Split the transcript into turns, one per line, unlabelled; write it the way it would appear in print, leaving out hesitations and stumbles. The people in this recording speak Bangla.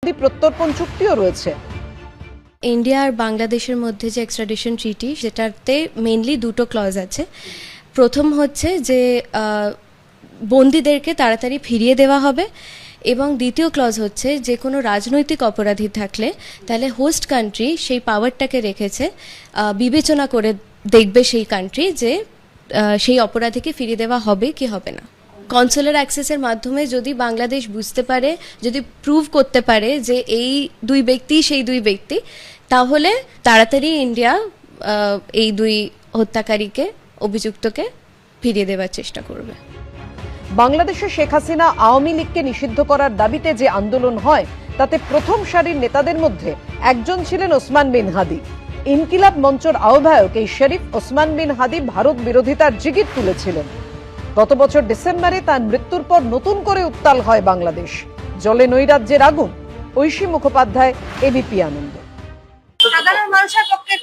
প্রত্যর্পণ চুক্তিও রয়েছে।
ইন্ডিয়া আর বাংলাদেশের মধ্যে যে এক্সট্রাডিশন ট্রিটি, সেটাতে মেইনলি দুটো ক্লজ আছে। প্রথম হচ্ছে যে বন্দীদেরকে তাড়াতাড়ি ফিরিয়ে দেওয়া হবে, এবং দ্বিতীয় ক্লজ হচ্ছে যে কোনো রাজনৈতিক অপরাধী থাকলে তাহলে হোস্ট কান্ট্রি সেই পাওয়ারটাকে রেখেছে, বিবেচনা করে দেখবে সেই কান্ট্রি যে সেই অপরাধীকে ফিরিয়ে দেওয়া হবে কি হবে না। কনসুলার অ্যাক্সেসের মাধ্যমে যদি বাংলাদেশ বুঝতে পারে, যদি প্রুভ করতে পারে যে এই দুই ব্যক্তি সেই দুই ব্যক্তি, তাহলে তাড়াতাড়ি ইন্ডিয়া এই দুই হত্যাকারীকে, অভিযুক্তকে ফিরিয়ে দেওয়ার চেষ্টা করবে।
বাংলাদেশে শেখ হাসিনা আওয়ামী লীগকে নিষিদ্ধ করার দাবিতে যে আন্দোলন হয়, তাতে প্রথম সারির নেতাদের মধ্যে একজন ছিলেন ওসমান বিন হাদি। ইনকিলাব মঞ্চের আহ্বায়ক এই শরীফ ওসমান বিন হাদি ভারত বিরোধিতার জিগির তুলেছিলেন। গত বছর ডিসেম্বরে তার মৃত্যুর পর নতুন করে উত্তাল হয় বাংলাদেশ, জ্বলে নৈরাজ্যের আগুন। ঐশী মুখোপাধ্যায়, এবিপি আনন্দ।
সাধারণ মানুষের পক্ষে